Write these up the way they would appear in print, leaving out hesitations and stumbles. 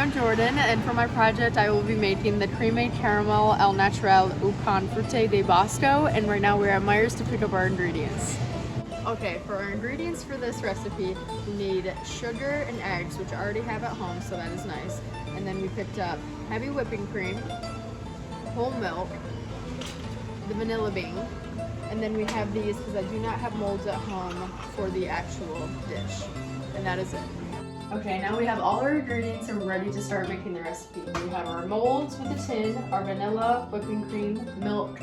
I'm Jordan, and for my project I will be making the Crême Caramel al Naturale con Frutti di Bosco, and right now we're at Myers to pick up our ingredients. Okay, for our ingredients for this recipe, we need sugar and eggs, which I already have at home, so that is nice. And then we picked up heavy whipping cream, whole milk, the vanilla bean, and then we have these because I do not have molds at home for the actual dish. And that is it. Okay, now we have all our ingredients and we're ready to start making the recipe. We have our molds with a tin, our vanilla, whipping cream, milk,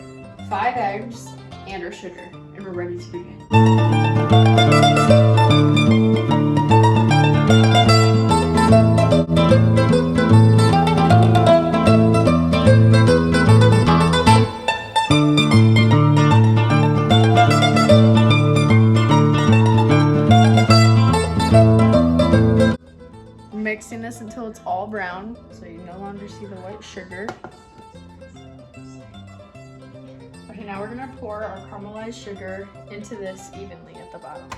5 eggs, and our sugar. And we're ready to begin. Mixing this until it's all brown, so you no longer see the white sugar. Okay, now we're gonna pour our caramelized sugar into this evenly at the bottom.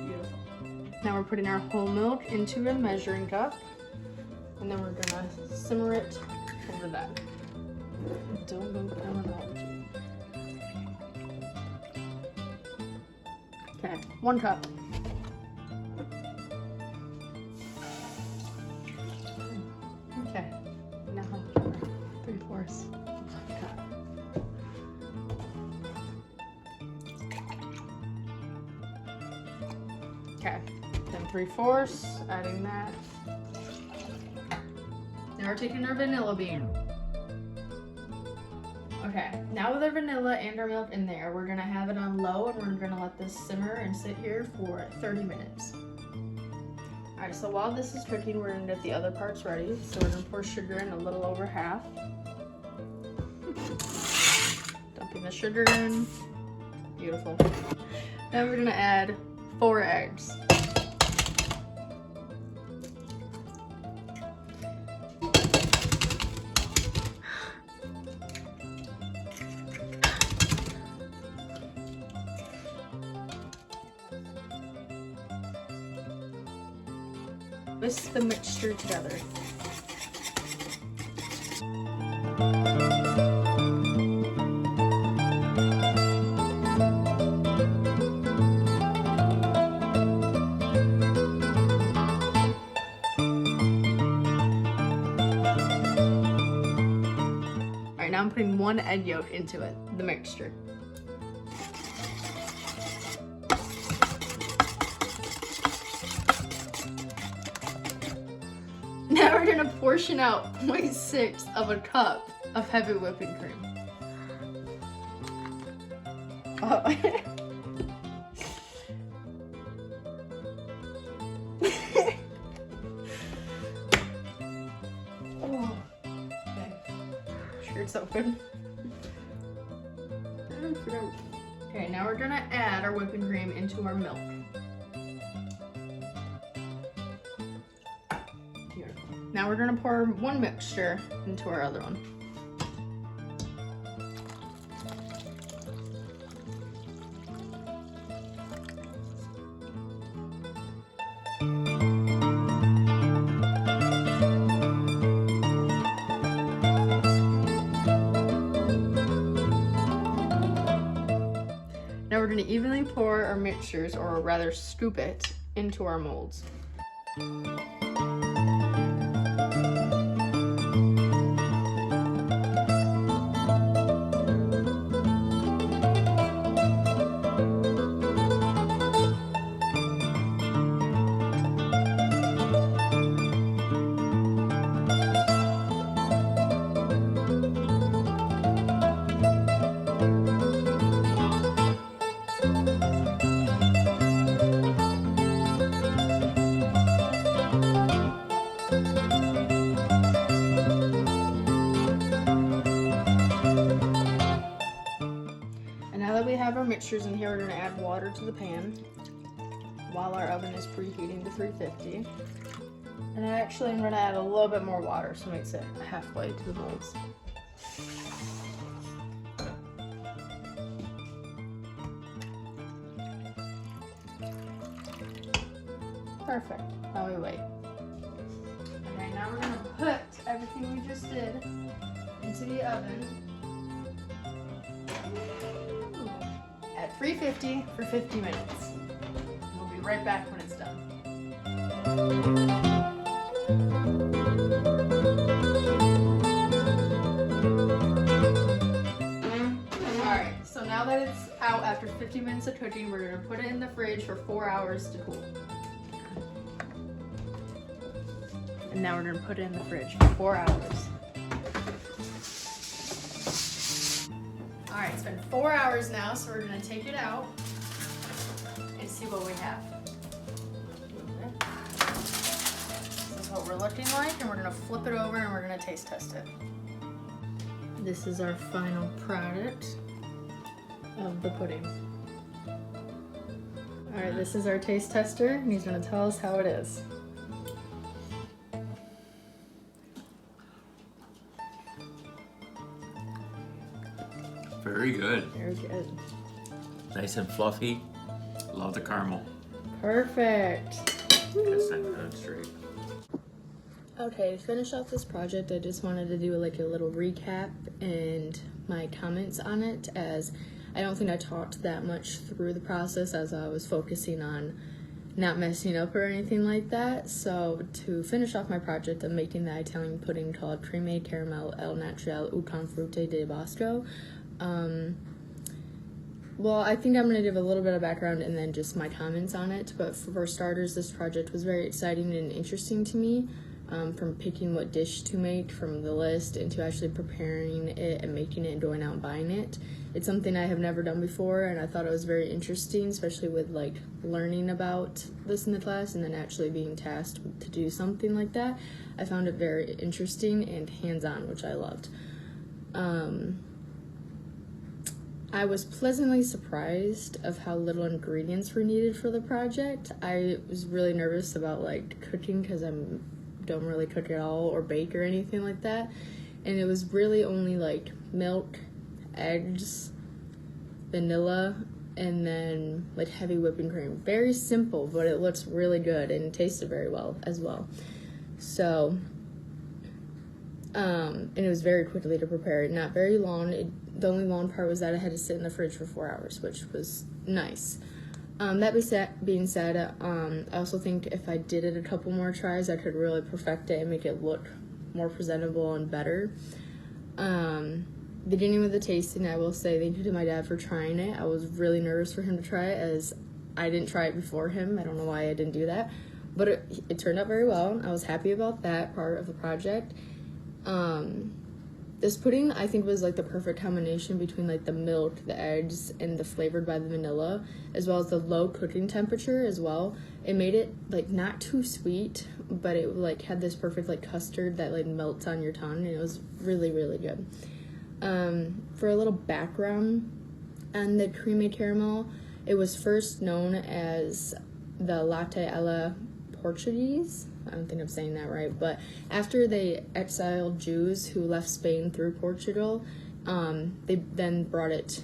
Beautiful. Now we're putting our whole milk into a measuring cup, and then we're gonna simmer it over that. Don't go terminology. Okay, 1 cup. Okay, now 3/4 cup. Okay, then 3/4, adding that. Now we're taking our vanilla bean. Okay, now with our vanilla and our milk in there, we're gonna have it on low and we're gonna let this simmer and sit here for 30 minutes. Alright, so while this is cooking, we're gonna get the other parts ready. So we're gonna pour sugar in a little over half. Dumping the sugar in. Beautiful. Now we're gonna add 4 eggs. Whisk the mixture together. Alright, now I'm putting 1 egg yolk into it, the mixture. Now we're gonna portion out 0.6 of a cup of heavy whipping cream. Oh. Oh. Okay. Sure it's open. Okay, now we're gonna add our whipping cream into our milk. Now we're gonna pour 1 mixture into our other one. Now we're gonna evenly pour our mixtures, or rather scoop it, into our molds. We have our mixtures in here. We're going to add water to the pan while our oven is preheating to 350. And actually I'm going to add a little bit more water, so it makes it halfway to the molds. Perfect. Now we wait. Okay, now we're gonna put everything we just did into the oven at 350 for 50 minutes. We'll be right back when it's done. Alright, so now that it's out after 50 minutes of cooking, we're gonna put it in the fridge for 4 hours to cool. And now we're gonna put it in the fridge for 4 hours. All right, it's been 4 hours now, so we're gonna take it out and see what we have. This is what we're looking like, and we're gonna flip it over and we're gonna taste test it. This is our final product of the pudding. All right, this is our taste tester, and he's gonna tell us how it is. Very good. Very good. Nice and fluffy. Love the caramel. Perfect. Yes, that's straight. Okay, to finish off this project, I just wanted to do like a little recap and my comments on it, as I don't think I talked that much through the process as I was focusing on not messing up or anything like that. So to finish off my project, I'm making the Italian pudding called Crême Caramel El Naturale con Frutti di Bosco. Well, I think I'm going to give a little bit of background and then just my comments on it. But for starters, this project was very exciting and interesting to me. From picking what dish to make from the list into actually preparing it and making it and going out and buying it. It's something I have never done before, and I thought it was very interesting, especially with like learning about this in the class and then actually being tasked to do something like that. I found it very interesting and hands-on, which I loved. I was pleasantly surprised of how little ingredients were needed for the project. I was really nervous about like cooking because I don't really cook at all or bake or anything like that. And it was really only like milk, eggs, vanilla, and then like heavy whipping cream. Very simple, but it looks really good and it tasted very well as well. So, and it was very quickly to prepare it, not very long. The only long part was that I had to sit in the fridge for 4 hours, which was nice. That being said, I also think if I did it a couple more tries, I could really perfect it and make it look more presentable and better. Beginning with the tasting, I will say thank you to my dad for trying it. I was really nervous for him to try it, as I didn't try it before him. I don't know why I didn't do that, but it turned out very well. I was happy about that part of the project. This pudding, I think, was like the perfect combination between like the milk, the eggs, and the flavored by the vanilla, as well as the low cooking temperature as well. It made it like not too sweet, but it like had this perfect like custard that like melts on your tongue, and it was really, really good. For a little background on the Crême caramel, it was first known as the latte alla Portuguese. I don't think I'm saying that right, but after they exiled Jews who left Spain through Portugal, they then brought it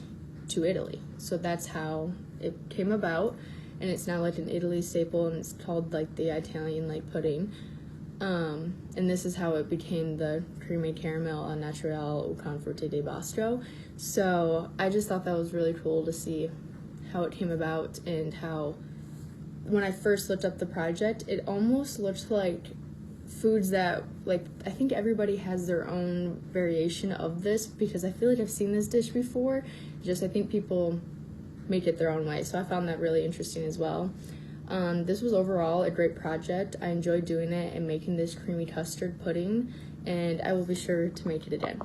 to Italy. So that's how it came about, and it's now like an Italy staple, and it's called like the Italian like pudding. And this is how it became the Crême Caramel El Naturale con Frutti di Bosco. So I just thought that was really cool to see how it came about, and how when I first looked up the project, it almost looked like foods that, like, I think everybody has their own variation of this, because I feel like I've seen this dish before, just I think people make it their own way. So I found that really interesting as well. This was overall a great project. I enjoyed doing it and making this creamy custard pudding, and I will be sure to make it again.